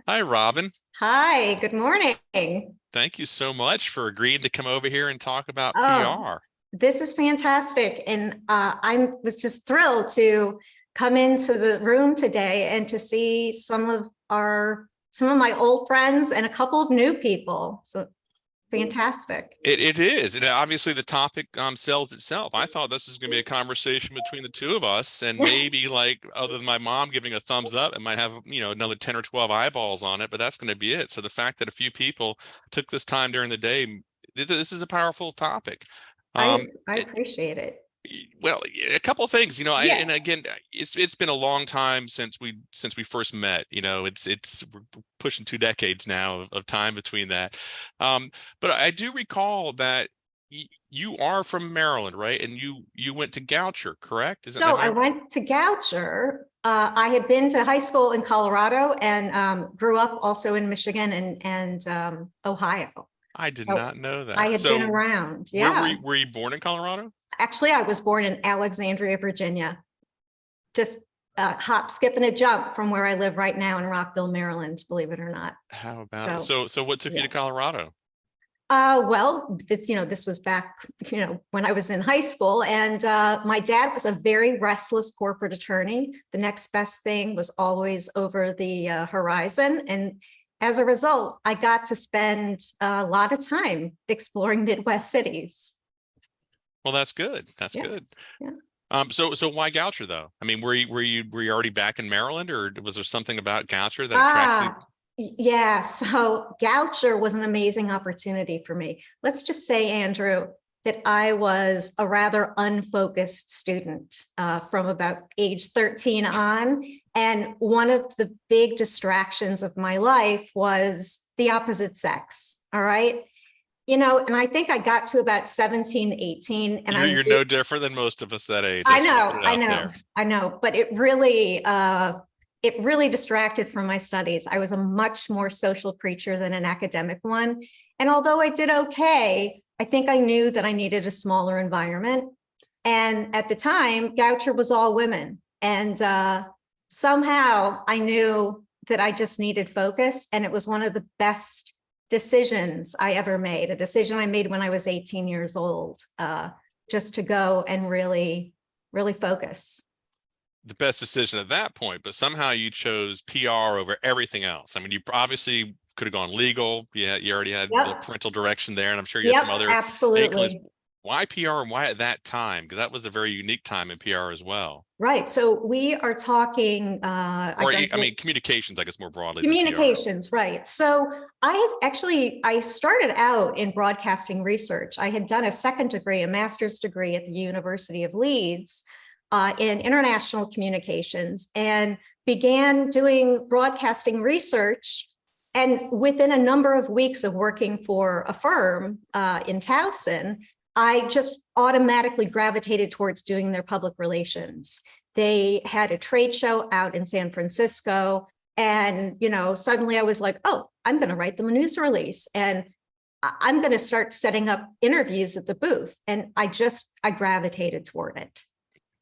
Hi, Robin. Hi, good morning. Thank you so much for agreeing to come over here and talk about Oh, PR. this is fantastic. And I was just thrilled to come into the room today and to see some of my old friends and a couple of new people. So fantastic. It is, and obviously the topic sells itself. I thought this was going to be a conversation between the two of us, and maybe like other than my mom giving a thumbs up, it might have another 10 or 12 eyeballs on it, but that's going to be it. So the fact that a few people took this time during the day, this is a powerful topic. I Um, I appreciate it. Well, a couple of things, Yeah. and again, it's been a long time since we first met. It's we're pushing 2 decades now of time between that. But I do recall that you are from Maryland, right? And you went to Goucher, correct? Is that So am I I went to Goucher. I had been to high school in Colorado and grew up also in Michigan and Ohio. I did So not know I that. had been So around. where Yeah. were you born in Colorado? Actually, I was born in Alexandria, Virginia, just a hop, skip, and a jump from where I live right now in Rockville, Maryland, believe it or not. How about it? So, So what took you yeah. to Colorado? Well, this was back, when I was in high school, and my dad was a very restless corporate attorney. The next best thing was always over the horizon, and as a result, I got to spend a lot of time exploring Midwest cities. Well, that's good. That's Yeah, good. yeah. So why Goucher though? I mean, were you already back in Maryland, or was there something about Goucher that attracted you? Yeah. So Goucher was an amazing opportunity for me. Let's just say, Andrew, that I was a rather unfocused student from about age 13 on. And one of the big distractions of my life was the opposite sex. All right. And I think I got to about 17, 18, and You're no different than most of us that age. I I just want to put know, it I out know, there. I know, but it really distracted from my studies. I was a much more social creature than an academic one. And although I did okay, I think I knew that I needed a smaller environment. And at the time, Goucher was all women. And somehow I knew that I just needed focus. And it was one of the best decisions I ever made, a decision I made when I was 18 years old, just to go and really focus. The best decision at that point, but somehow you chose PR over everything else. I mean, you obviously could have gone legal. Yeah, you already had the Yep. parental direction there, and I'm sure you had some Yep. other inklings. Absolutely. Why PR and why at that time? Because that was a very unique time in PR as well. Right. So we are talking, I Or I graduated mean, communications, I guess, more broadly than PR. communications, right. So I started out in broadcasting research. I had done a second degree, a master's degree at the University of Leeds in international communications, and began doing broadcasting research. And within a number of weeks of working for a firm in Towson, I just automatically gravitated towards doing their public relations. They had a trade show out in San Francisco. And, suddenly I was like, oh, I'm going to write them a news release. And I'm going to start setting up interviews at the booth. And I gravitated toward it.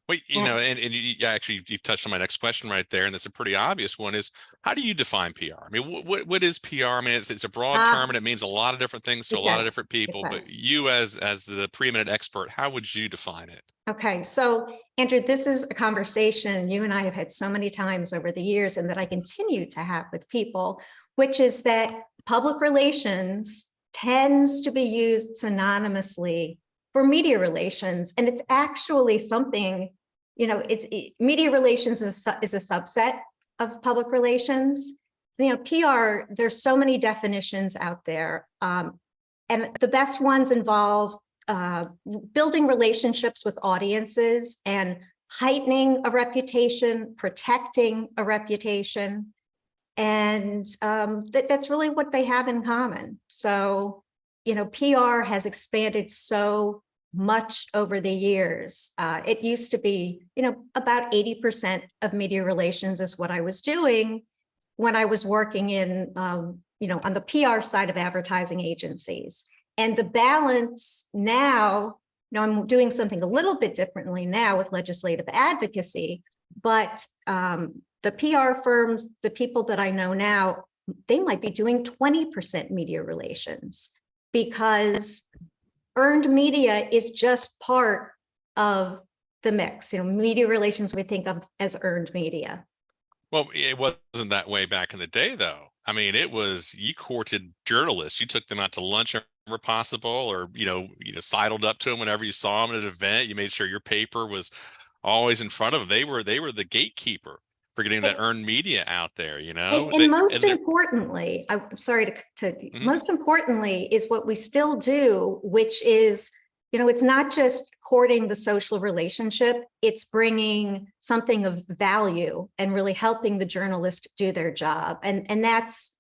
Well, Yeah. and actually, you've touched on my next question right there, and that's a pretty obvious one: is how do you define PR? I mean, what is PR? I mean, it's a broad term, and it means a lot of different things to a It lot of does. different It people. But does. you, as the preeminent expert, how would you define it? Okay. So, Andrew, this is a conversation you and I have had so many times over the years and that I continue to have with people, which is that public relations tends to be used synonymously for media relations. And it's actually something, media relations is a subset of public relations. PR, there's so many definitions out there. And the best ones involve uh, building relationships with audiences and heightening a reputation, protecting a reputation. And that's really what they have in common. So, PR has expanded so much over the years. It used to be, about 80% of media relations is what I was doing when I was working in, on the PR side of advertising agencies. And the balance now, I'm doing something a little bit differently now with legislative advocacy, but the PR firms, the people that I know now, they might be doing 20% media relations, because earned media is just part of the mix. Media relations we think of as earned media. Well, it wasn't that way back in the day, though. I mean, it was, you courted journalists. You took them out to lunch whenever possible, or sidled up to them whenever you saw them at an event. You made sure your paper was always in front of them. They were the gatekeeper for getting that earned media out there. And most importantly, I'm sorry most importantly is what we still do, which is, it's not just courting the social relationship, it's bringing something of value and really helping the journalist do their job. And that's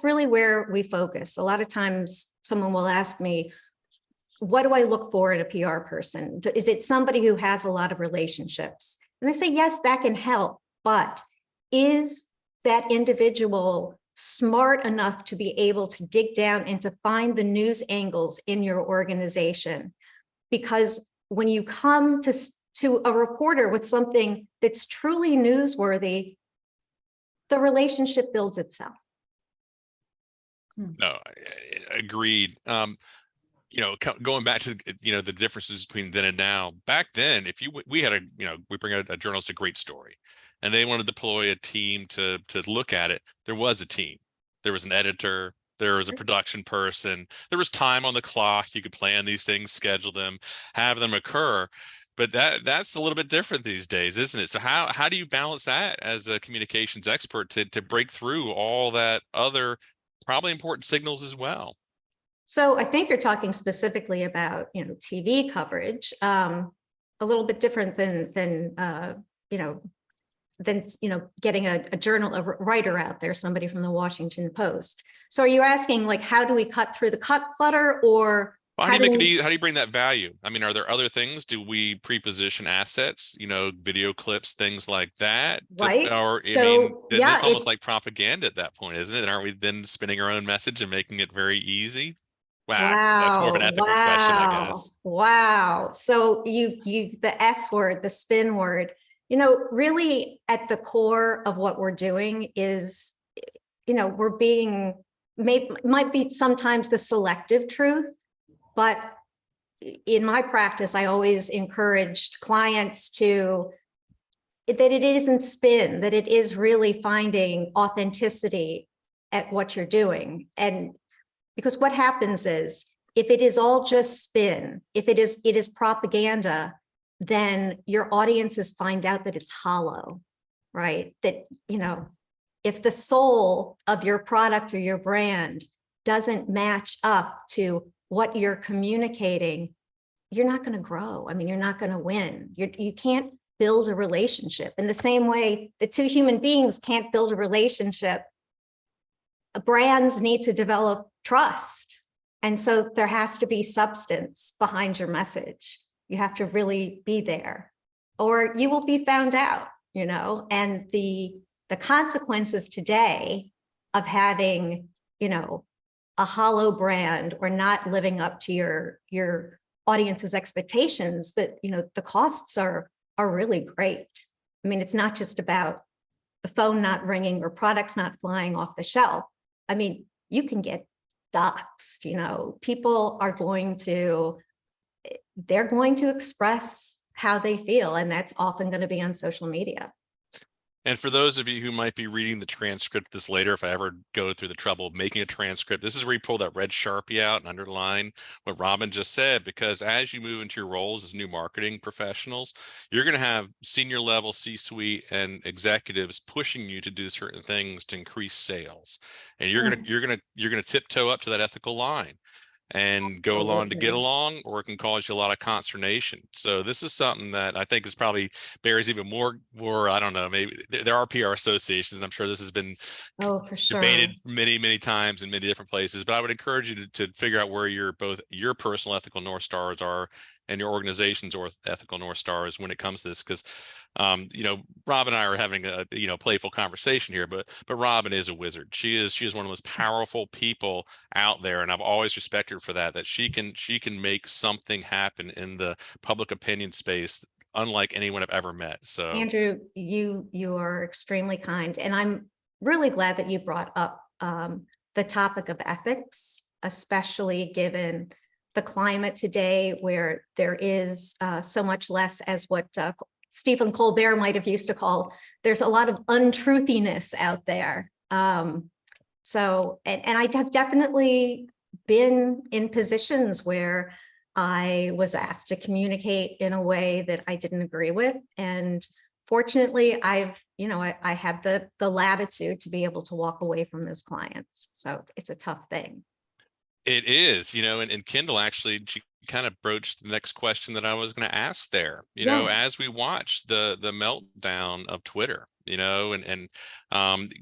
really where we focus. A lot of times someone will ask me, what do I look for in a PR person? Is it somebody who has a lot of relationships? And I say, yes, that can help, but is that individual smart enough to be able to dig down and to find the news angles in your organization? Because when you come to a reporter with something that's truly newsworthy, the relationship builds itself. No, agreed. Going back to the differences between then and now. Back then, if we had we bring a journalist a great story, and they want to deploy a team to look at it, there was a team. There was an editor, there was a production person, there was time on the clock. You could plan these things, schedule them, have them occur. But that's a little bit different these days, isn't it? So how do you balance that as a communications expert to break through all that other probably important signals as well? So I think you're talking specifically about TV coverage, a little bit different than getting a writer out there, somebody from the Washington Post. So are you asking, like, how do we cut through the clutter, or well, how do you bring that value? I mean, are there other things? Do we pre-position assets, video clips, things like that? Right. That's almost like propaganda at that point, isn't it? And aren't we then spinning our own message and making it very easy? Wow, that's more of an ethical question, I guess. Wow. So you the S word, the spin word, really at the core of what we're doing is, we're being might be sometimes the selective truth, but in my practice, I always encouraged clients that it isn't spin, that it is really finding authenticity at what you're doing. And because what happens is, if it is all just spin, if it is propaganda, then your audiences find out that it's hollow, right? That, if the soul of your product or your brand doesn't match up to what you're communicating, you're not going to grow. I mean, you're not going to win. You can't build a relationship. In the same way, the two human beings can't build a relationship. Brands need to develop trust. And so there has to be substance behind your message. You have to really be there, or you will be found out, and the consequences today of having, a hollow brand or not living up to your audience's expectations, that, the costs are really great. I mean, it's not just about the phone not ringing or products not flying off the shelf. I mean, you can get doxxed, people are going to express how they feel, and that's often going to be on social media. And for those of you who might be reading the transcript this later, if I ever go through the trouble of making a transcript, this is where you pull that red Sharpie out and underline what Robin just said, because as you move into your roles as new marketing professionals, you're going to have senior level C-suite and executives pushing you to do certain things to increase sales. And you're going to tiptoe up to that ethical line and go along to get along, or it can cause you a lot of consternation. So this is something that I think is probably bears even more, I don't know, maybe there are PR associations. I'm sure this has been for sure debated many times in many different places, but I would encourage you to figure out where both your personal ethical North Stars are and your organization's ethical North Stars when it comes to this. Because Rob and I are having a playful conversation here, but Robin is a wizard. She is one of the most powerful people out there, and I've always respected her for that she can make something happen in the public opinion space unlike anyone I've ever met. So Andrew, you are extremely kind, and I'm really glad that you brought up the topic of ethics, especially given the climate today, where there is so much less, as what Stephen Colbert might have used to call, there's a lot of untruthiness out there. So, and I have definitely been in positions where I was asked to communicate in a way that I didn't agree with. And fortunately, I had the latitude to be able to walk away from those clients. So it's a tough thing. it is, and Kendall actually, she kind of broached the next question that I was going to ask there, Yeah. as we watch the meltdown of Twitter, and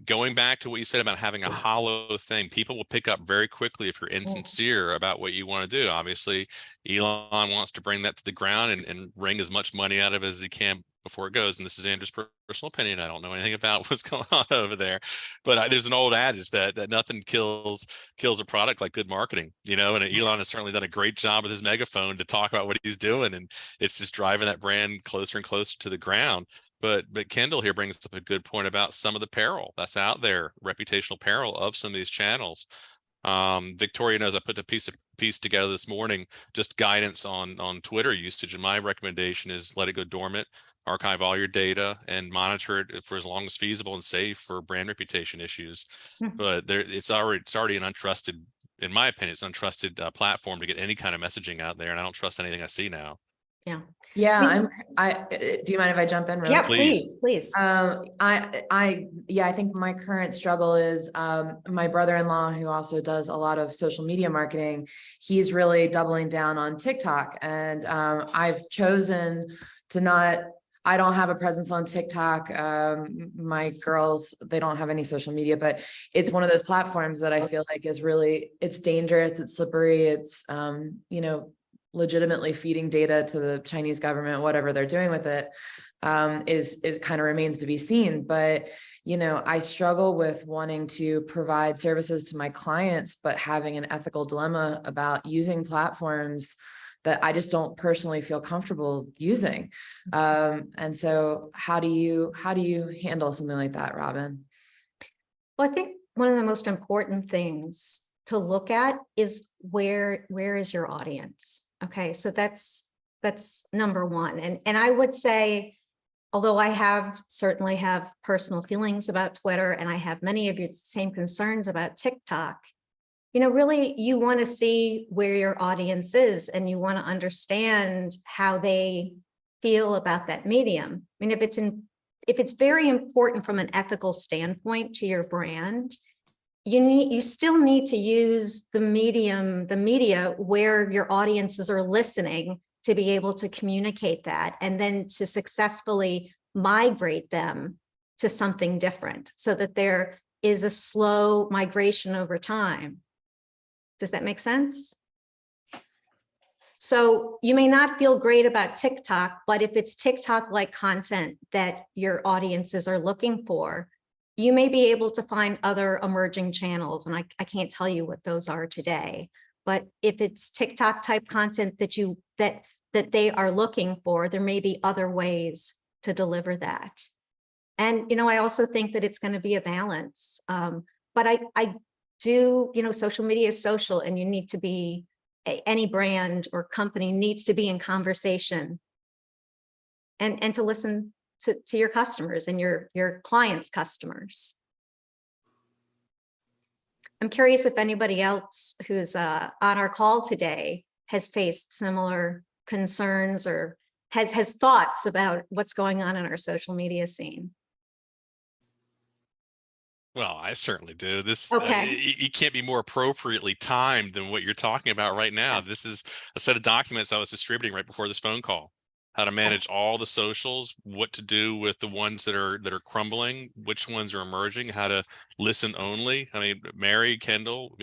going back to what you said about having a hollow thing, people will pick up very quickly if you're insincere about what you want to do. Obviously, Elon wants to bring that to the ground and wring as much money out of it as he can before it goes. And this is Andrew's personal opinion. I don't know anything about what's going on over there, but there's an old adage that nothing kills a product like good marketing, and Elon has certainly done a great job with his megaphone to talk about what he's doing, and it's just driving that brand closer and closer to the ground. But Kendall here brings up a good point about some of the peril that's out there, reputational peril of some of these channels. Victoria knows I put a piece together this morning, just guidance on Twitter usage, and my recommendation is let it go dormant, archive all your data, and monitor it for as long as feasible and safe for brand reputation issues. But it's already an untrusted, in my opinion, it's an untrusted platform to get any kind of messaging out there, and I don't trust anything I see now. Yeah. Yeah, do you mind if I jump in? Yeah, please. I think my current struggle is, my brother-in-law, who also does a lot of social media marketing, he's really doubling down on TikTok. And I've chosen to I don't have a presence on TikTok. My girls, they don't have any social media, but it's one of those platforms that I feel like is really, it's dangerous, it's slippery, it's, legitimately feeding data to the Chinese government. Whatever they're doing with it is kind of remains to be seen. But I struggle with wanting to provide services to my clients, but having an ethical dilemma about using platforms that I just don't personally feel comfortable using. And so how do you handle something like that, Robin? Well, I think one of the most important things to look at is where is your audience? Okay, so that's number one. And I would say, although I certainly have personal feelings about Twitter, and I have many of your same concerns about TikTok, really you want to see where your audience is, and you want to understand how they feel about that medium. I mean, if it's very important from an ethical standpoint to your brand, you still need to use the media where your audiences are listening to be able to communicate that, and then to successfully migrate them to something different so that there is a slow migration over time. Does that make sense? So you may not feel great about TikTok, but if it's TikTok-like content that your audiences are looking for, you may be able to find other emerging channels, and I can't tell you what those are today. But if it's TikTok type content that they are looking for, there may be other ways to deliver that. And I also think that it's going to be a balance. But I do, social media is social, and you need to be, any brand or company needs to be in conversation and to listen to your customers and your clients' customers. I'm curious if anybody else who's on our call today has faced similar concerns or has thoughts about what's going on in our social media scene. Well, I certainly do. Okay. You can't be more appropriately timed than what you're talking about right now. This is a set of documents I was distributing right before this phone call. How to manage all the socials, what to do with the ones that are crumbling, which ones are emerging, how to listen only. I mean, Mary, Kendall,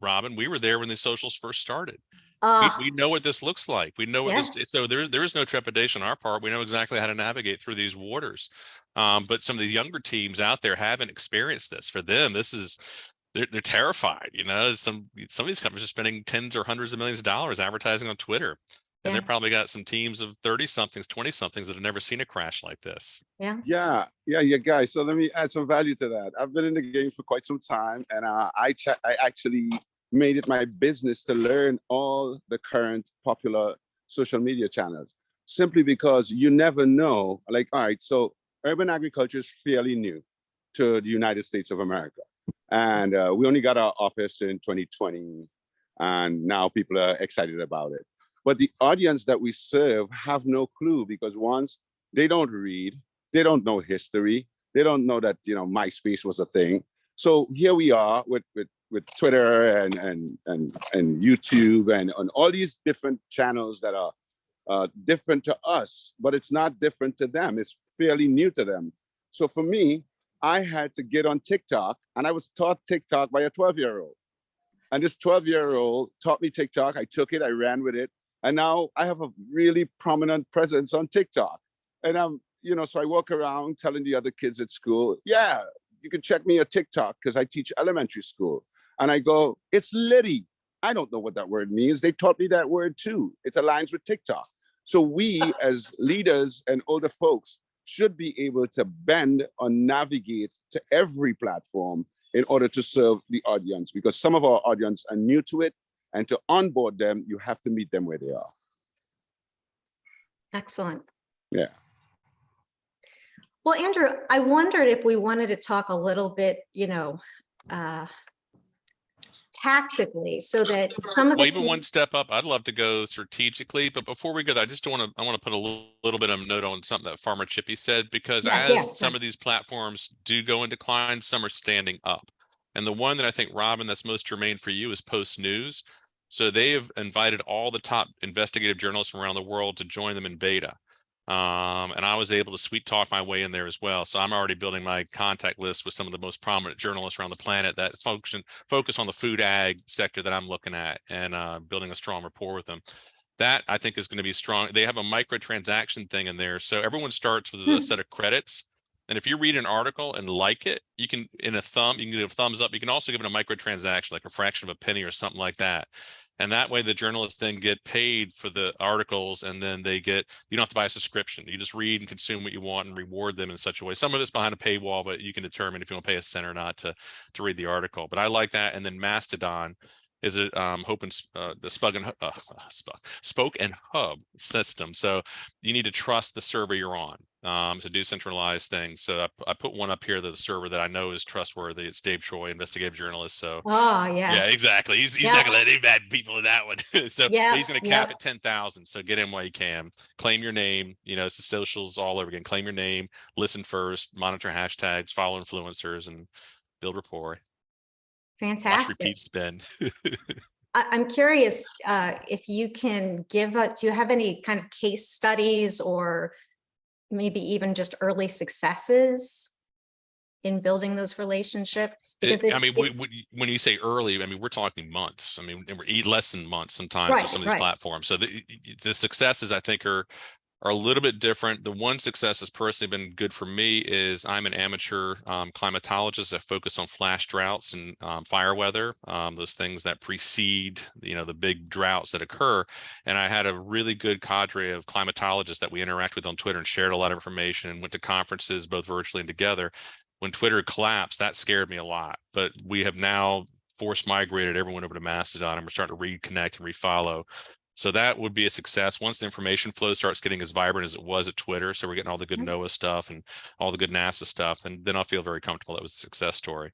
Robin, we were there when the socials first started. We know what this looks like. We know what this. So there is no trepidation on our part. We know exactly how to navigate through these waters. But some of the younger teams out there haven't experienced this. For them, they're terrified. Some of these companies are spending tens or hundreds of millions of dollars advertising on Twitter. And they're Yeah. probably got some teams of 30 somethings, 20 somethings that have never seen a crash like this. Yeah. Yeah, guys. So let me add some value to that. I've been in the game for quite some time, and I actually made it my business to learn all the current popular social media channels, simply because you never know. Like, all right, so urban agriculture is fairly new to the United States of America, and we only got our office in 2020, and now people are excited about it. But the audience that we serve have no clue, because once they don't read, they don't know history, they don't know that MySpace was a thing. So here we are with Twitter and YouTube and all these different channels that are different to us, but it's not different to them. It's fairly new to them. So for me, I had to get on TikTok, and I was taught TikTok by a 12-year-old. And this 12-year-old taught me TikTok. I took it, I ran with it. And now I have a really prominent presence on TikTok. And so I walk around telling the other kids at school, yeah, you can check me at TikTok because I teach elementary school. And I go, it's Liddy. I don't know what that word means. They taught me that word too. It aligns with TikTok. So we as leaders and older folks should be able to bend or navigate to every platform in order to serve the audience, because some of our audience are new to it, and to onboard them, you have to meet them where they are. Excellent. Yeah. Well, Andrew, I wondered if we wanted to talk a little bit, tactically, so that some of Well, the even one step up, I'd love to go strategically, but before we go there, I want to put a little bit of a note on something that Farmer Chippy said, because some of these platforms do go in decline, some are standing up. And the one that I think, Robin, that's most germane for you is Post News. So they have invited all the top investigative journalists around the world to join them in beta. And I was able to sweet talk my way in there as well. So I'm already building my contact list with some of the most prominent journalists around the planet that focus on the food ag sector that I'm looking at, and building a strong rapport with them. That I think is going to be strong. They have a microtransaction thing in there. So everyone starts with a set of credits. And if you read an article and like it, you can you can give a thumbs up. You can also give it a microtransaction, like a fraction of a penny or something like that. And that way the journalists then get paid for the articles, and then you don't have to buy a subscription. You just read and consume what you want and reward them in such a way. Some of it's behind a paywall, but you can determine if you want to pay a cent or not to read the article. But I like that. And then Mastodon is it the spoke and hub system. So you need to trust the server you're on to do centralized things. So I put one up here, the server that I know is trustworthy. It's Dave Troy, investigative journalist. So yeah, exactly. He's not gonna let any bad people in that one. So he's gonna cap at 10,000. So get in while you can. Claim your name. It's the socials all over again. Claim your name. Listen first. Monitor hashtags. Follow influencers and build rapport. Fantastic. Watch, repeat, spin. I'm curious if you can do you have any kind of case studies, or maybe even just early successes in building those relationships? Because when you say early, we're talking months. We're less than months sometimes with some of these platforms. So the successes, I think, are a little bit different. The one success has personally been good for me is I'm an amateur climatologist. I focus on flash droughts and fire weather, those things that precede, the big droughts that occur. And I had a really good cadre of climatologists that we interact with on Twitter and shared a lot of information and went to conferences both virtually and together. When Twitter collapsed, that scared me a lot. But we have now force migrated everyone over to Mastodon, and we're starting to reconnect and refollow. So that would be a success once the information flow starts getting as vibrant as it was at Twitter. So we're getting all the good NOAA stuff and all the good NASA stuff, and then I'll feel very comfortable that was a success story.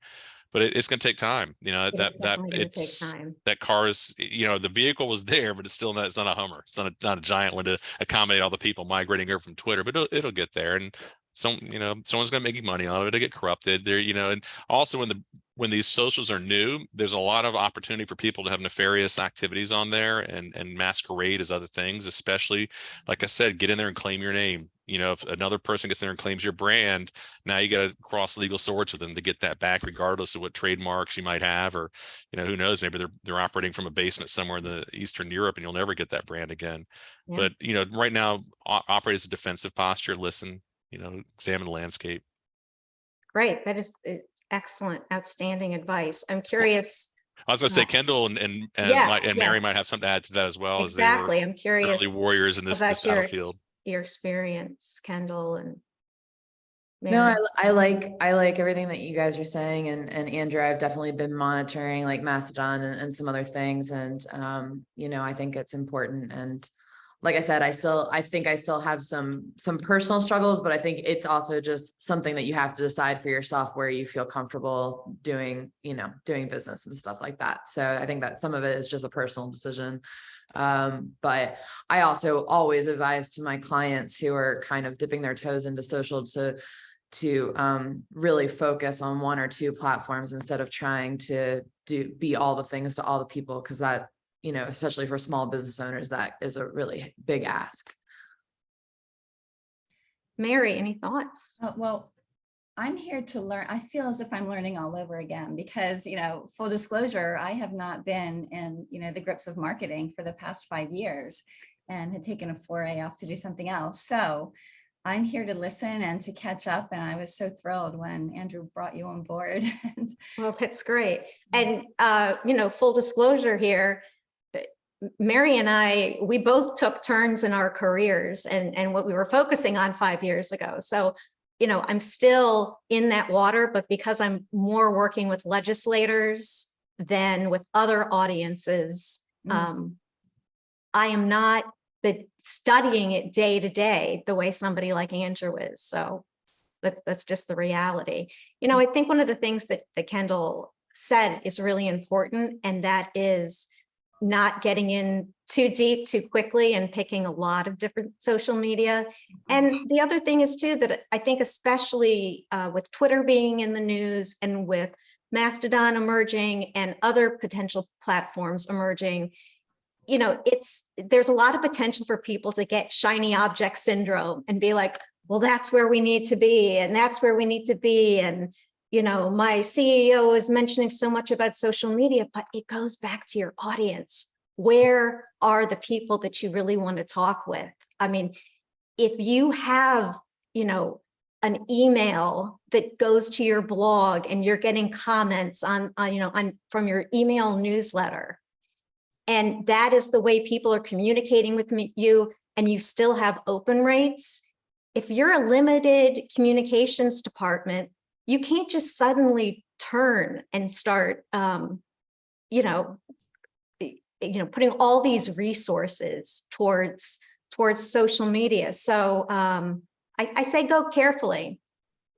But it's going to take time. That car is, the vehicle was there, but it's not a Hummer. It's not a giant one to accommodate all the people migrating over from Twitter, but it'll get there. And someone's going to make money on it. It'll get corrupted there, and also when these socials are new, there's a lot of opportunity for people to have nefarious activities on there and masquerade as other things, especially, like I said, get in there and claim your name. If another person gets in there and claims your brand, now you got to cross legal swords with them to get that back, regardless of what trademarks you might have, or, who knows, maybe they're operating from a basement somewhere in the Eastern Europe and you'll never get that brand again. But, right now, operate as a defensive posture, listen, examine the landscape. Great. That is excellent, outstanding advice. I'm curious, I was gonna say Kendall and Yeah, and yeah. Mary might have something to add to that as well, as they were Exactly. I'm curious early warriors in this about battlefield. your experience, Kendall and No, Mary. I like everything that you guys are saying, and Andrew, I've definitely been monitoring like Mastodon and some other things, and you know, I think it's important. And like I said, I think I still have some personal struggles, but I think it's also just something that you have to decide for yourself where you feel comfortable doing, you know, doing business and stuff like that. So I think that some of it is just a personal decision. But I also always advise to my clients who are kind of dipping their toes into social to really focus on one or two platforms instead of trying to be all the things to all the people, because that, you know, especially for small business owners, that is a really big ask. Mary, any thoughts? Well, I'm here to learn. I feel as if I'm learning all over again because, you know, full disclosure, I have not been in, you know, the grips of marketing for the past 5 years and had taken a foray off to do something else. So I'm here to listen and to catch up. And I was so thrilled when Andrew brought you on board. Well, that's great. And, you know, full disclosure here, Mary and I, we both took turns in our careers and what we were focusing on 5 years ago. So, you know, I'm still in that water, but because I'm more working with legislators than with other audiences, I am not studying it day to day the way somebody like Andrew is. So that's just the reality. You know, I think one of the things that Kendall said is really important, and that is not getting in too deep too quickly and picking a lot of different social media. And the other thing is too, that I think especially with Twitter being in the news and with Mastodon emerging and other potential platforms emerging, you know, there's a lot of potential for people to get shiny object syndrome and be like, well, that's where we need to be. And that's where we need to be. And, you know, my CEO is mentioning so much about social media, but it goes back to your audience. Where are the people that you really want to talk with? I mean, if you have, you know, an email that goes to your blog and you're getting comments on from your email newsletter, and that is the way people are communicating with you, and you still have open rates. If you're a limited communications department, you can't just suddenly turn and start, putting all these resources towards social media. So I say go carefully.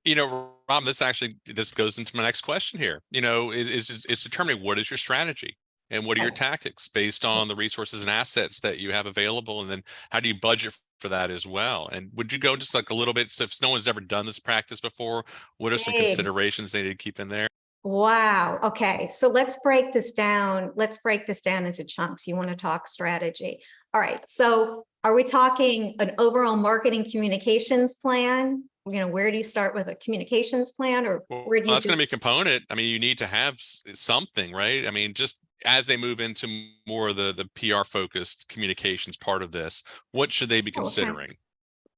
You know, Rob, this goes into my next question here. You know, is determining what is your strategy and what are your tactics based on the resources and assets that you have available, and then how do you budget for that as well? And would you go just like a little bit, so if no one's ever done this practice before, what are some considerations they need to keep in there? Wow. Okay. So let's break this down. Let's break this down into chunks. You want to talk strategy. All right. So are we talking an overall marketing communications plan? You know, where do you start with a communications plan, or where do you? That's going to be a component. I mean, you need to have something, right? I mean, just as they move into more of the PR focused communications part of this, what should they be considering? Okay.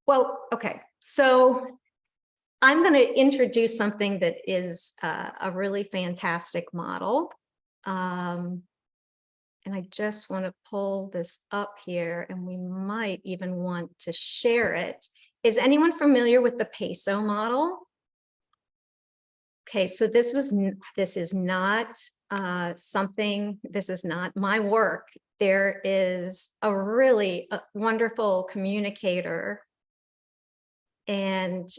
Well, okay. So I'm going to introduce something that is a really fantastic model. And I just want to pull this up here, and we might even want to share it. Is anyone familiar with the peso model? Okay, so this is not this is not my work. There is a really wonderful communicator, and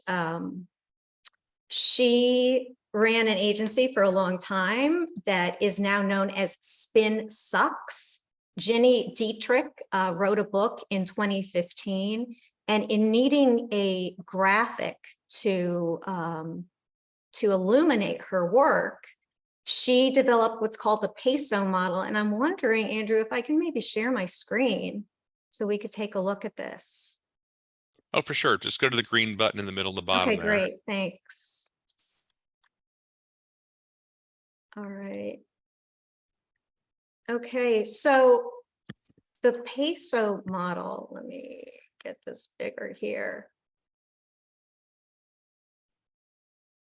she ran an agency for a long time that is now known as Spin Sucks. Ginny Dietrich wrote a book in 2015, and in needing a graphic to illuminate her work, she developed what's called the peso model. And I'm wondering, Andrew, if I can maybe share my screen so we could take a look at this. Oh, for sure. Just go to the green button in the middle of the bottom there. Okay, great. Thanks. All right. Okay, so the peso model, let me get this bigger here.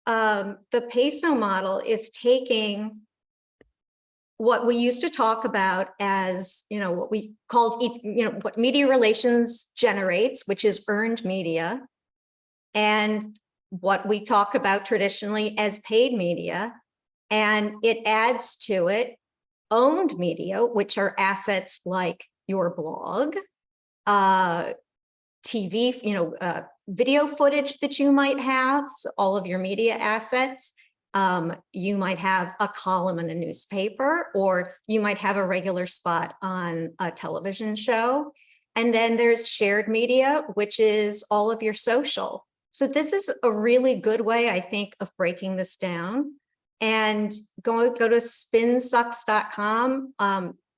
The peso model is taking what we used to talk about as, what we called, what media relations generates, which is earned media, and what we talk about traditionally as paid media. And it adds to it owned media, which are assets like your blog, TV, video footage that you might have, so all of your media assets. You might have a column in a newspaper, or you might have a regular spot on a television show. And then there's shared media, which is all of your social. So this is a really good way, I think, of breaking this down. And go to spinsucks.com.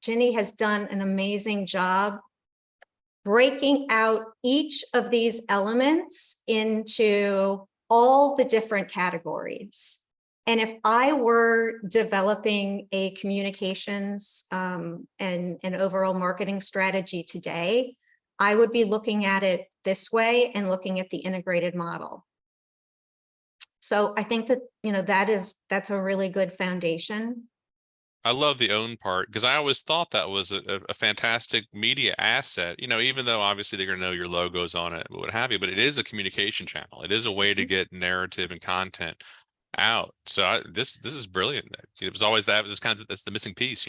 Ginny has done an amazing job breaking out each of these elements into all the different categories. And if I were developing a communications and an overall marketing strategy today, I would be looking at it this way and looking at the integrated model. So I think that, that's a really good foundation. I love the own part, because I always thought that was a fantastic media asset, even though obviously they're going to know your logos on it, what have you, but it is a communication channel. It is a way to get narrative and content out. So this is brilliant. It was always that's the missing piece,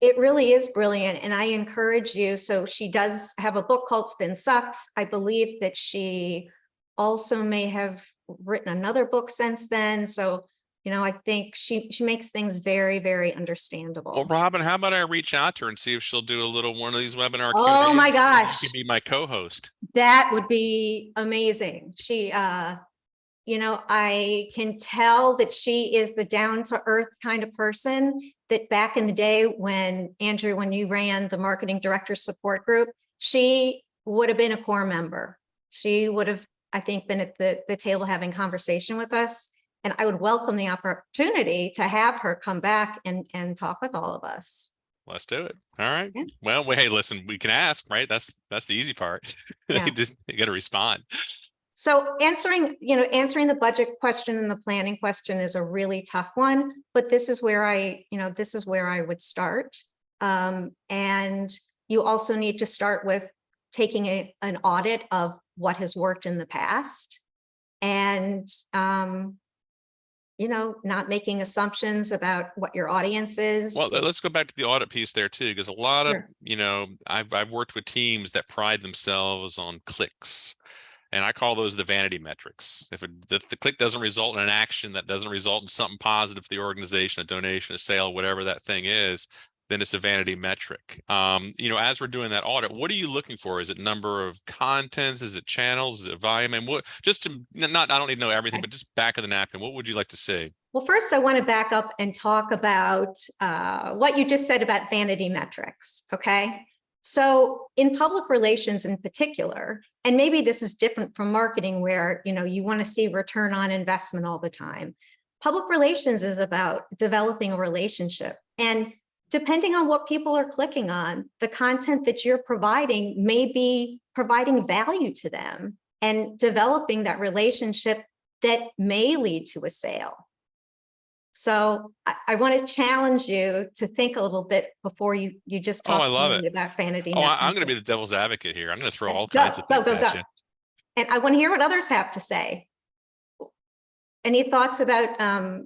It really is brilliant. And I encourage you. So she does have a book called Spin Sucks. I believe that she also may have written another book since then. So, I think she makes things very, very understandable. Well, Robin, how about I reach out to her and see if she'll do a little one of these webinar Oh Q&As, my and gosh. you can be my co-host. That would be amazing. She, I can tell that she is the down to earth kind of person that back in the day when Andrew, when you ran the marketing director support group, she would have been a core member. She would have, I think, been at the table having conversation with us. And I would welcome the opportunity to have her come back and talk with all of us. Let's do it. All right. Yeah. Well, hey, listen, we can ask, right? That's the easy part. Yeah. You got to respond. So answering the budget question and the planning question is a really tough one, but this is where I would start. And you also need to start with taking an audit of what has worked in the past, and not making assumptions about what your audience is. Well, let's go back to the audit piece there too, because a lot of, Sure. I've worked with teams that pride themselves on clicks, and I call those the vanity metrics. If the click doesn't result in an action, that doesn't result in something positive for the organization, a donation, a sale, whatever that thing is, then it's a vanity metric. As we're doing that audit, what are you looking for? Is it number of contents? Is it channels? Is it volume? And what, just to I don't need to know everything, but just back of the napkin, what would you like to see? Well, first, I want to back up and talk about what you just said about vanity metrics. Okay. So in public relations in particular, and maybe this is different from marketing where, you want to see return on investment all the time. Public relations is about developing a relationship. And depending on what people are clicking on, the content that you're providing may be providing value to them and developing that relationship that may lead to a sale. So I want to challenge you to think a little bit before you just talk about vanity. I'm going to be the devil's advocate here. I'm going to throw all Go, kinds of things go, at go. you. And I want to hear what others have to say. Any thoughts about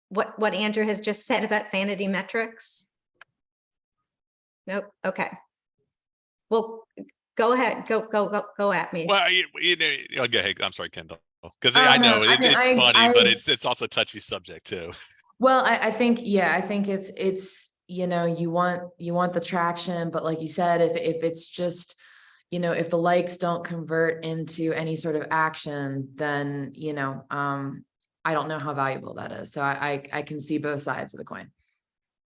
what Andrew has just said about vanity metrics? Nope. Okay. Well, go ahead. Go at me. Well, okay. I'm sorry, Kendall, because I know it's funny, but it's also a touchy subject too. Well, I think it's you want the traction, but like you said, if it's just, if the likes don't convert into any sort of action, then I don't know how valuable that is. So I can see both sides of the coin.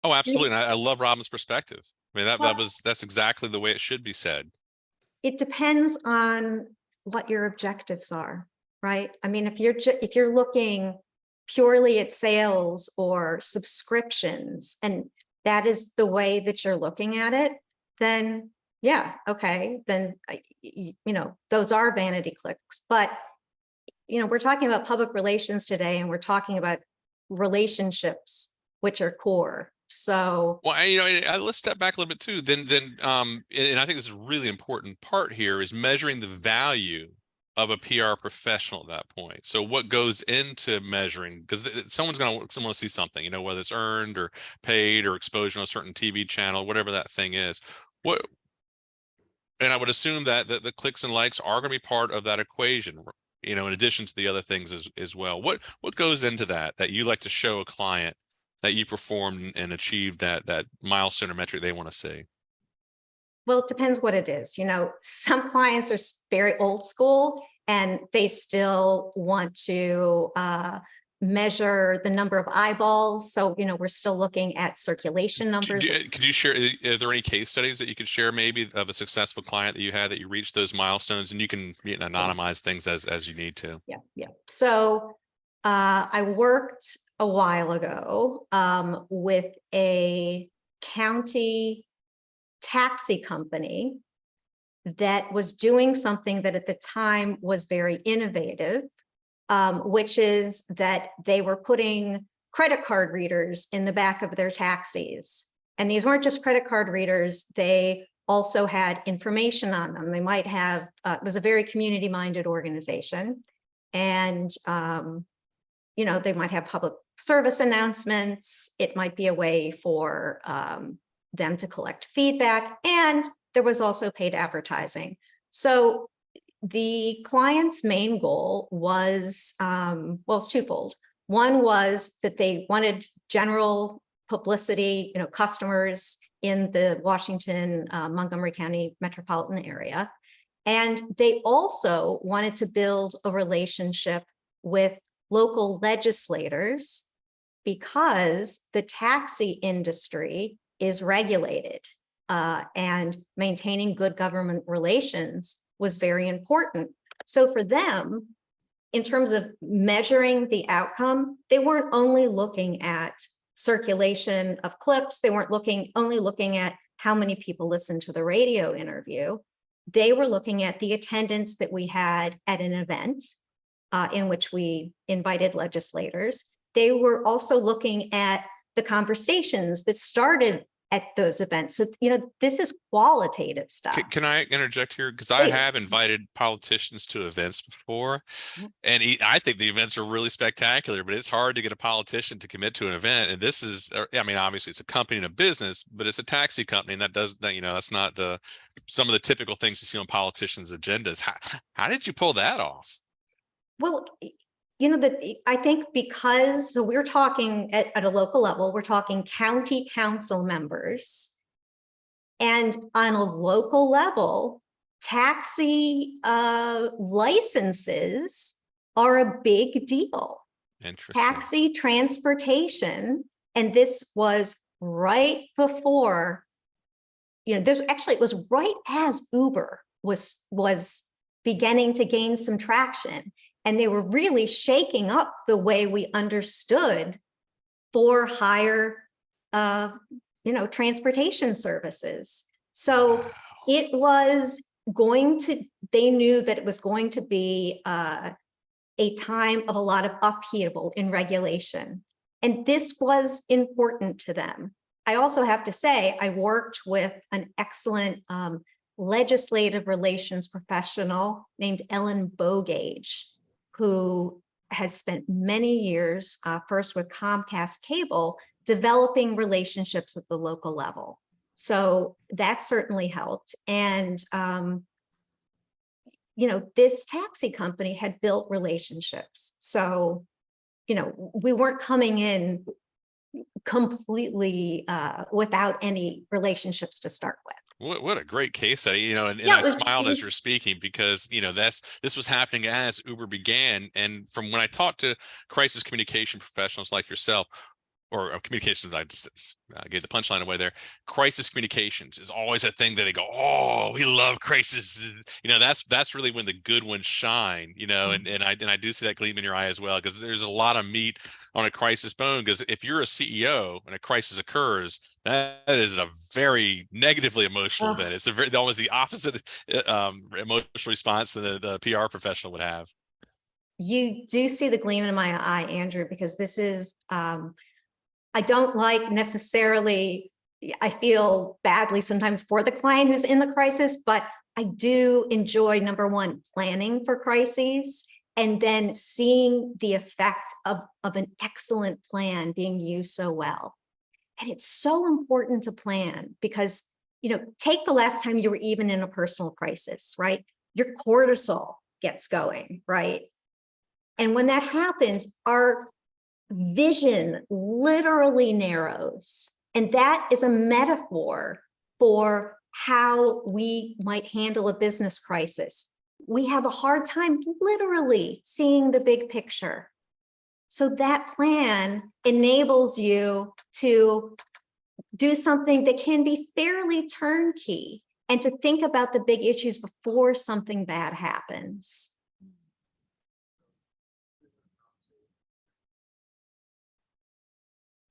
Oh, absolutely. And I love Robin's perspective. I mean, that's exactly the way it should be said. It depends on what your objectives are, right? I mean, if you're looking purely at sales or subscriptions, and that is the way that you're looking at it, then yeah, okay, then those are vanity clicks. But we're talking about public relations today, and we're talking about relationships, which are core. So, Well, let's step back a little bit too. And I think this is a really important part here is measuring the value of a PR professional at that point. So what goes into measuring, because someone's going to see something, whether it's earned or paid or exposure on a certain TV channel, whatever that thing is. And I would assume that the clicks and likes are going to be part of that equation, in addition to the other things as well. What goes into that you like to show a client that you performed and achieved that milestone or metric they want to see? well, it depends what it is. Some clients are very old school and they still want to measure the number of eyeballs. So, we're still looking at circulation numbers. Could you share, are there any case studies that you could share maybe of a successful client that you had that you reached those milestones? And you can anonymize things as you need to. Yeah. So I worked a while ago with a county taxi company that was doing something that at the time was very innovative, which is that they were putting credit card readers in the back of their taxis. And these weren't just credit card readers, they also had information on them. They might have, it was a very community-minded organization. And, they might have public service announcements. It might be a way for them to collect feedback. And there was also paid advertising. So the client's main goal was, it's twofold. One was that they wanted general publicity, customers in the Washington, Montgomery County metropolitan area. And they also wanted to build a relationship with local legislators because the taxi industry is regulated and maintaining good government relations was very important. So for them, in terms of measuring the outcome, they weren't only looking at circulation of clips. They weren't only looking at how many people listened to the radio interview. They were looking at the attendance that we had at an event in which we invited legislators. They were also looking at the conversations that started at those events. So, this is qualitative stuff. Can I interject here? Because I have invited politicians to events before, and I think the events are really spectacular, but it's hard to get a politician to commit to an event. And this is, obviously it's a company and a business, but it's a taxi company, and that's not some of the typical things you see on politicians' agendas. How did you pull that off? Well, I think because we're talking at a local level, we're talking county council members. And on a local level, taxi licenses are a big deal. Interesting. Taxi transportation, and this was right before, it was right as Uber was beginning to gain some traction. And they were really shaking up the way we understood for hire, transportation services. So it was they knew that it was going to be a time of a lot of upheaval in regulation. And this was important to them. I also have to say, I worked with an excellent legislative relations professional named Ellen Bogage, who had spent many years, first with Comcast Cable, developing relationships at the local level. So that certainly helped. And, this taxi company had built relationships. So, we weren't coming in completely without any relationships to start with. What a great case study, and Yeah, I smiled as you're speaking because, this was happening as Uber began. And from when I talked to crisis communication professionals like yourself, or communications, I just gave the punchline away there. Crisis communications is always a thing that they go, oh, we love crisis. That's really when the good ones shine, and I do see that gleam in your eye as well, because there's a lot of meat on a crisis bone. Because if you're a CEO and a crisis occurs, that is a very negatively emotional event. It's almost the opposite emotional response that the PR professional would have. You do see the gleam in my eye, Andrew, because this is I don't like necessarily, I feel badly sometimes for the client who's in the crisis, but I do enjoy, number one, planning for crises, and then seeing the effect of an excellent plan being used so well. And it's so important to plan because, take the last time you were even in a personal crisis, right? Your cortisol gets going, right? And when that happens, our vision literally narrows. And that is a metaphor for how we might handle a business crisis. We have a hard time literally seeing the big picture. So that plan enables you to do something that can be fairly turnkey and to think about the big issues before something bad happens.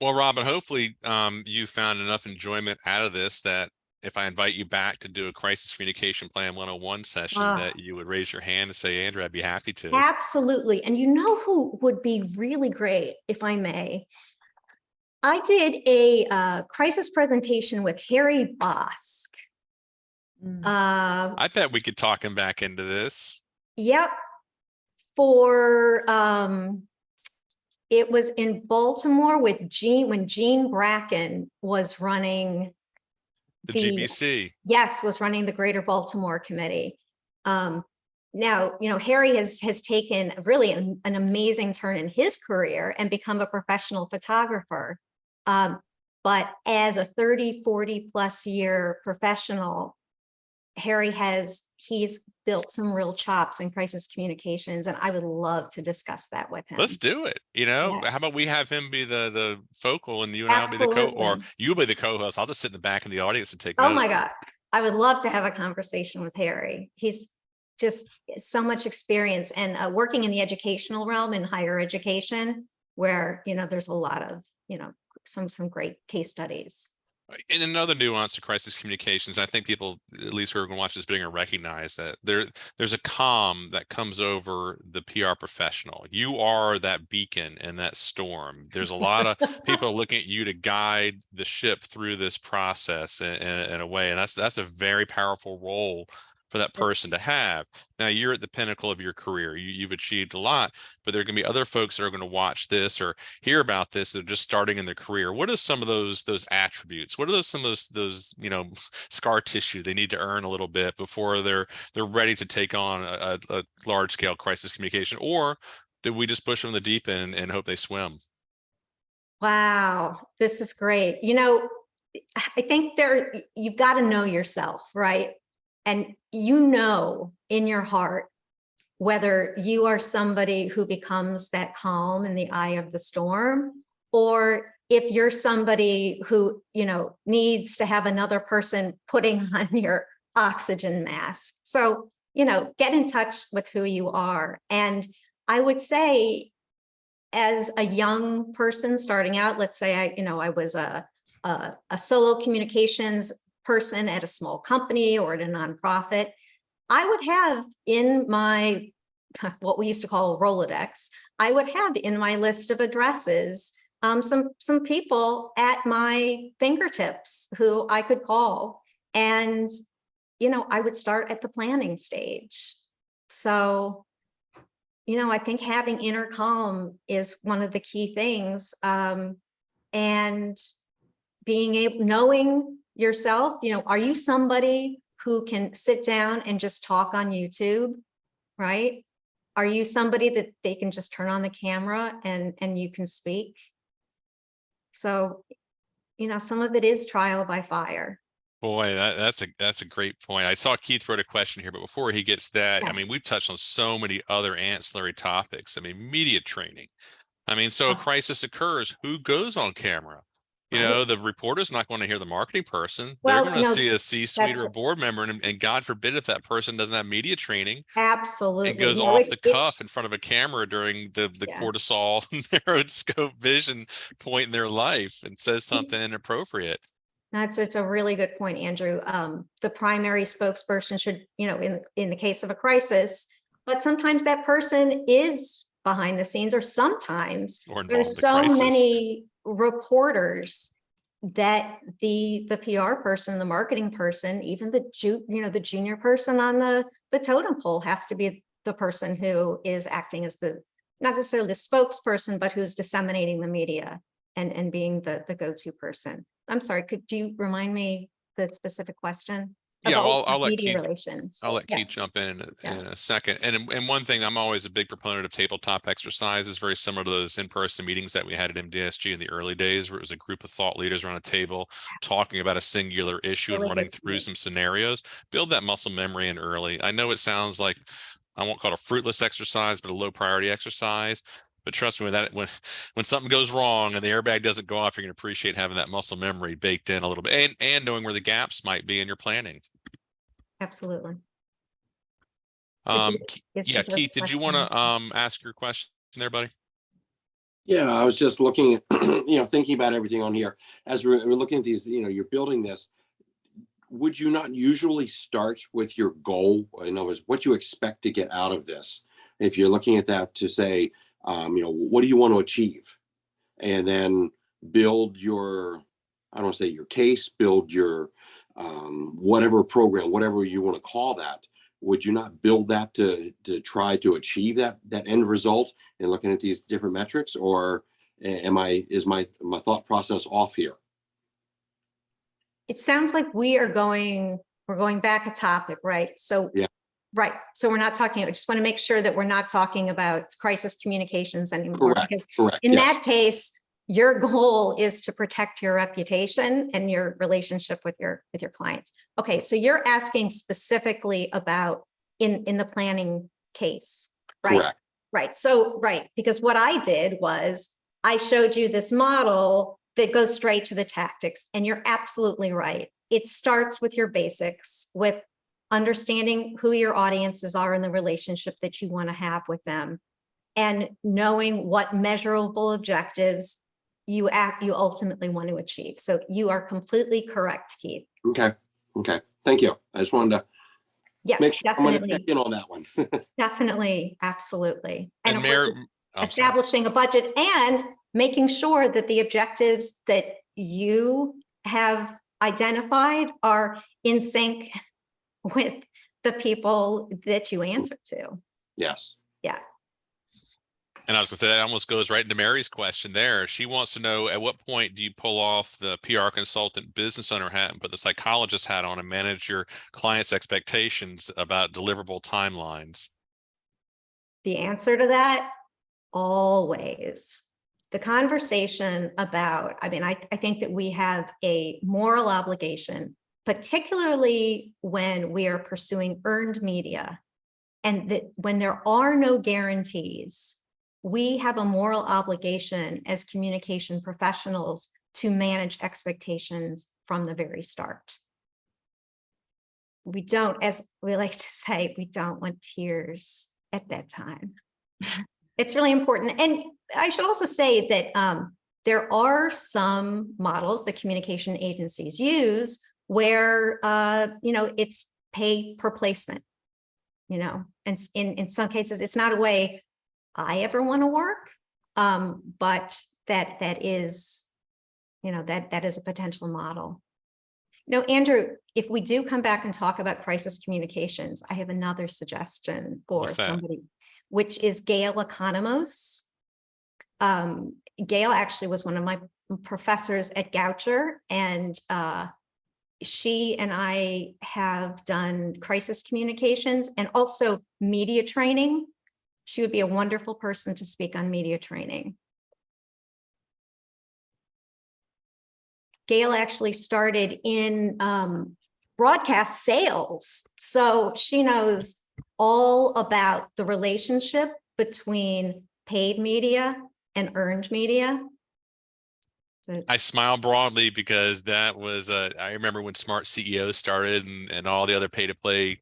Well, Robin, hopefully you found enough enjoyment out of this that if I invite you back to do a crisis communication plan 101 session, that you would raise your hand and say, Andrew, I'd be happy to. Absolutely. And you know who would be really great, if I may? I did a crisis presentation with Harry Bosk. Mm. I bet we could talk him back into this. Yep. For it was in Baltimore with when Gene Bracken was running The GBC. Yes, was running the Greater Baltimore Committee. Now, Harry has taken really an amazing turn in his career and become a professional photographer. But as a 30, 40 plus year professional, he's built some real chops in crisis communications, and I would love to discuss that with him. Let's do it. Yeah. How about we have him be the focal and you and I'll be the or you be the co-host. I'll just sit in the back in the audience and take notes. Oh my God. I would love to have a conversation with Harry. He's just so much experience and working in the educational realm in higher education where, there's a lot of, some great case studies. And another nuance to crisis communications, I think people, at least who are going to watch this video, recognize that there's a calm that comes over the PR professional. You are that beacon in that storm. There's a lot of people looking at you to guide the ship through this process in a way, and that's a very powerful role for that person to have. Now you're at the pinnacle of your career. You've achieved a lot, but there are going to be other folks that are going to watch this or hear about this that are just starting in their career. What are some of those attributes? What are some of those scar tissue they need to earn a little bit before they're ready to take on a large scale crisis communication? Or did we just push them in the deep end and hope they swim? Wow, this is great. I think you've got to know yourself, right? And in your heart, whether you are somebody who becomes that calm in the eye of the storm, or if you're somebody who, needs to have another person putting on your oxygen mask. So, get in touch with who you are. And I would say, as a young person starting out, let's say I was a solo communications person at a small company or at a nonprofit, I would have in my, what we used to call a Rolodex, I would have in my list of addresses, some people at my fingertips who I could call. And, I would start at the planning stage. So, I think having inner calm is one of the key things. And being knowing yourself, are you somebody who can sit down and just talk on YouTube, right? Are you somebody that they can just turn on the camera and you can speak? So, some of it is trial by fire. Boy, that's a great point. I saw Keith wrote a question here, but before he gets that, Yeah. I mean, we've touched on so many other ancillary topics. I mean, media training. I mean, so a crisis occurs, who goes on camera? The reporter's not going to hear the marketing person. Well, they're going to see a C-suite or a that's- board member, and God forbid if that person doesn't have media training Absolutely. and goes off the cuff in front of a camera during the Yeah. cortisol narrowed scope vision point in their life and says something inappropriate. It's a really good point, Andrew. The primary spokesperson should, in the case of a crisis, but sometimes that person is behind the scenes, or sometimes Or involved there's in the so crisis. many reporters that the PR person, the marketing person, even the the junior person on the totem pole has to be the person who is acting as the, not necessarily the spokesperson, but who's disseminating the media and being the go-to person. I'm sorry, could you remind me the specific question? Yeah, About I'll let media Keith, relations. I'll let Yeah. Keith jump in Yeah. in a second. And one thing, I'm always a big proponent of tabletop exercises, very similar to those in-person meetings that we had at MDSG in the early days, where it was a group of thought leaders around a table talking about a singular issue and Really running good through point. some scenarios. Build that muscle memory in early. I know it sounds like, I won't call it a fruitless exercise, but a low priority exercise. But trust me, when something goes wrong and the airbag doesn't go off, you're going to appreciate having that muscle memory baked in a little bit, and knowing where the gaps might be in your planning. Absolutely. So Yeah, is there a Keith, did you want to ask your question there, buddy? Yeah, I was just looking at, thinking about everything on here. As we're looking at these, you're building this. Would you not usually start with your goal? In other words, what you expect to get out of this? If you're looking at that to say, what do you want to achieve? And then build your, I don't want to say your case, build your whatever program, whatever you want to call that. Would you not build that to try to achieve that end result in looking at these different metrics? Or is my thought process off here? It sounds like we're going back a topic, right? So, yeah. Right. So we're not talking, I just want to make sure that we're not talking about crisis communications anymore. Correct. Because Correct. in Yes. that case, your goal is to protect your reputation and your relationship with your clients. Okay, so you're asking specifically about in the planning case, right? Correct. Right. So, right, because what I did was I showed you this model that goes straight to the tactics, and you're absolutely right. It starts with your basics, with understanding who your audiences are and the relationship that you want to have with them, and knowing what measurable objectives you ultimately want to achieve. So you are completely correct, Keith. Okay. Thank you. I just wanted to make sure I'm going to check in on that one. Definitely, absolutely. And of Mayor, course, establishing a budget and making sure that the objectives that you have identified are in sync with the people that you answer to. Yes. Yeah. And I was gonna say, that almost goes right into Mary's question there. She wants to know, at what point do you pull off the PR consultant business owner hat and put the psychologist hat on and manage your clients' expectations about deliverable timelines? The answer to that, always. The conversation about, I think that we have a moral obligation, particularly when we are pursuing earned media, and that when there are no guarantees, we have a moral obligation as communication professionals to manage expectations from the very start. We don't, as we like to say, we don't want tears at that time. It's really important. And I should also say that there are some models that communication agencies use where, it's pay per placement, and in some cases, it's not a way I ever want to work, but that is, that is a potential model. Andrew, if we do come back and talk about crisis communications, I have another suggestion for somebody, which is Gail Economos. Gail actually was one of my professors at Goucher, and she and I have done crisis communications and also media training. She would be a wonderful person to speak on media training. Gail actually started in broadcast sales, so she knows all about the relationship between paid media and earned media. So I smile broadly because that was I remember when Smart CEO started and all the other pay to play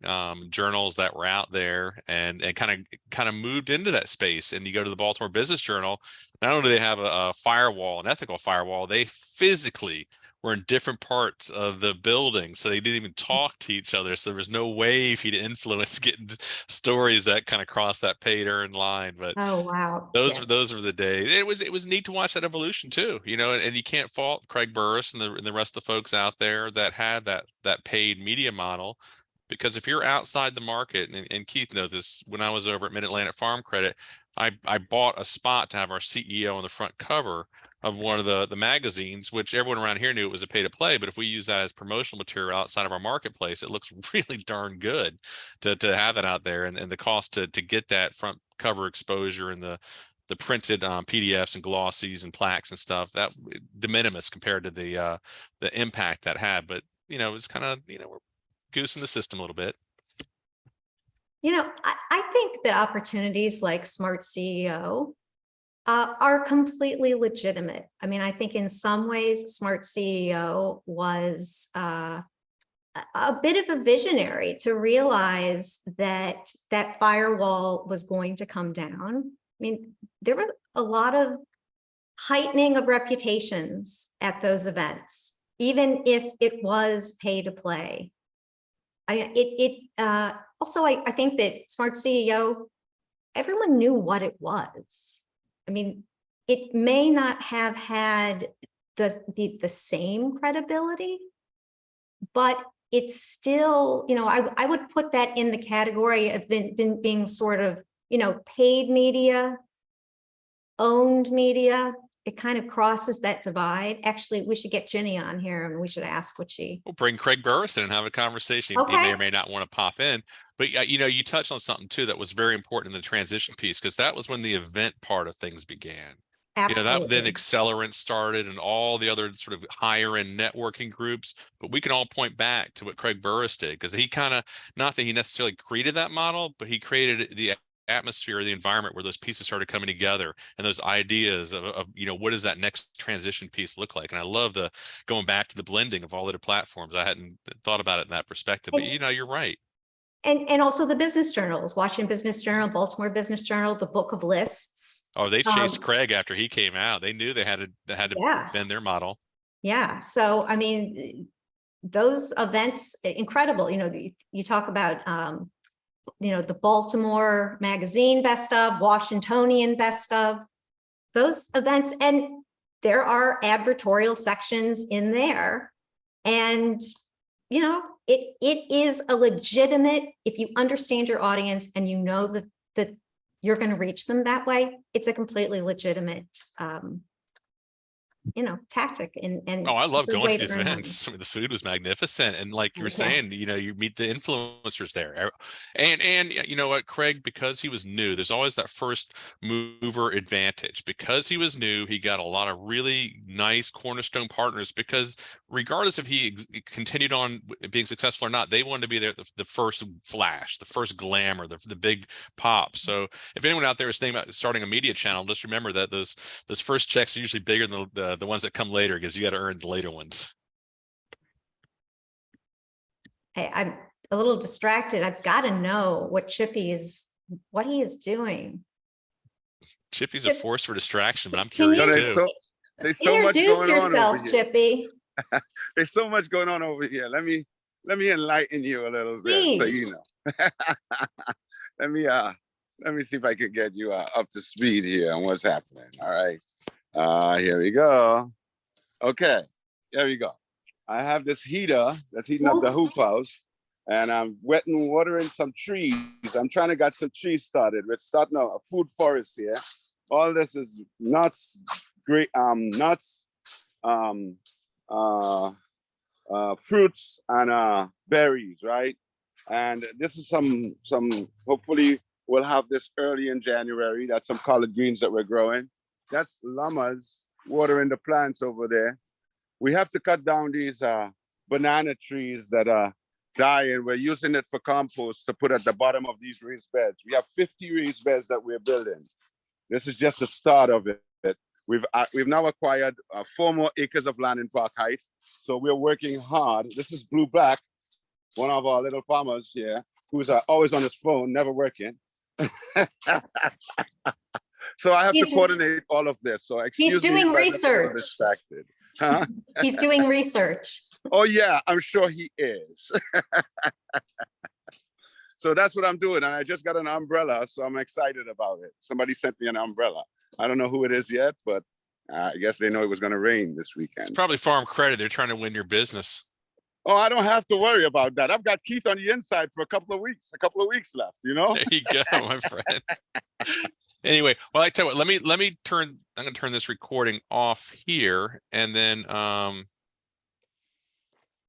journals that were out there and kind of moved into that space. And you go to the Baltimore Business Journal, Not only do they have a firewall, an ethical firewall, they physically were in different parts of the building, so they didn't even talk to each other. So there was no way for you to influence getting stories that kind of cross that paid earned line. But Oh, wow. those Yeah. were the days. It was neat to watch that evolution too, you know, and you can't fault Craig Burris and the rest of the folks out there that had that paid media model. Because if you're outside the market, and Keith knows this, when I was over at Mid-Atlantic Farm Credit, I bought a spot to have our CEO on the front cover of one of the magazines, which everyone around here knew it was a pay to play. But if we use that as promotional material outside of our marketplace, it looks really darn good to have it out there. And the cost to get that front cover exposure and the printed PDFs and glossies and plaques and stuff, that de minimis compared to the impact that had. But you know, it's kind of, you know, we're goosing the system a little bit. You know, I think that opportunities like Smart CEO are completely legitimate. I mean, I think in some ways, Smart CEO was a bit of a visionary to realize that that firewall was going to come down. I mean, there were a lot of heightening of reputations at those events, even if it was pay to play. Also, I think that Smart CEO, everyone knew what it was. I mean, it may not have had the same credibility, but it's still, you know, I would put that in the category of being sort of, you know, paid media, owned media. It kind of crosses that divide. Actually, we should get Ginny on here and we should ask what she. We'll bring Craig Burris in and have a conversation. He may Okay. or may not want to pop in, but you know, you touched on something too that was very important in the transition piece, because that was when the event part of things began. You know, that then Absolutely. Accelerant started and all the other sort of higher end networking groups, but we can all point back to what Craig Burris did, because he kind of, not that he necessarily created that model, but he created the atmosphere, the environment where those pieces started coming together, and those ideas of you know, what does that next transition piece look like? And I love the going back to the blending of all the platforms. I hadn't thought about it in that perspective, but you know, you're right. And also the business journals, Washington Business Journal, Baltimore Business Journal, the Book of Lists. Oh, they chased Craig after he came out. They knew they had to Yeah. bend their model. Yeah. So, I mean, those events, incredible. You know, you talk about, you know, the Baltimore Magazine best of, Washingtonian best of, those events. And there are advertorial sections in there. And, you know, it is a legitimate, if you understand your audience and you know that you're going to reach them that way, it's a completely legitimate, you know, tactic and Oh, I love good going way to to the earn money. events. I mean, the food was magnificent, and like you were Yeah. saying, you know, you meet the influencers there, and you know what, Craig, because he was new, there's always that first mover advantage. Because he was new, he got a lot of really nice cornerstone partners. Because regardless if he continued on being successful or not, they wanted to be there the first flash, the first glamour, the big pop. So if anyone out there is thinking about starting a media channel, just remember that those first checks are usually bigger than the ones that come later, because you got to earn the later ones. Hey, I'm a little distracted. I've got to know what what he is doing. Chippy's a force for distraction, but I'm Can you- curious too. There's so much Introduce going on yourself, over here. Chippy. There's so much going on over here. Let me enlighten you a little bit, so Please. you know. let me see if I can get you up to speed here on what's happening. All right. Here we go. Okay, there we go. I have this heater that's heating up the hoop house, and I'm wetting and watering some trees. I'm trying to get some trees started. We're starting a food forest here. All this is nuts, great nuts, fruits and berries, right? And this is some hopefully we'll have this early in January. That's some collard greens that we're growing. That's llamas watering the plants over there. We have to cut down these banana trees that are dying. We're using it for compost to put at the bottom of these raised beds. We have 50 raised beds that we're building. This is just the start of it. We've now acquired 4 more acres of land in Park Heights. So we're working hard. This is Blue Black, one of our little farmers here, who's always on his phone, never working. So I have to He's- coordinate all of this. So excuse me doing if I look a little research. distracted. Huh? He's doing research. Oh yeah, I'm sure he is. So that's what I'm doing. And I just got an umbrella, so I'm excited about it. Somebody sent me an umbrella. I don't know who it is yet, but I guess they know it was going to rain this It's weekend. probably Farm Credit. They're trying to win your business. Oh, I don't have to worry about that. I've got Keith on the inside for a couple of weeks left, you know? There you go, my friend. Anyway, well, I tell you what, let me turn, I'm gonna turn this recording off here, and then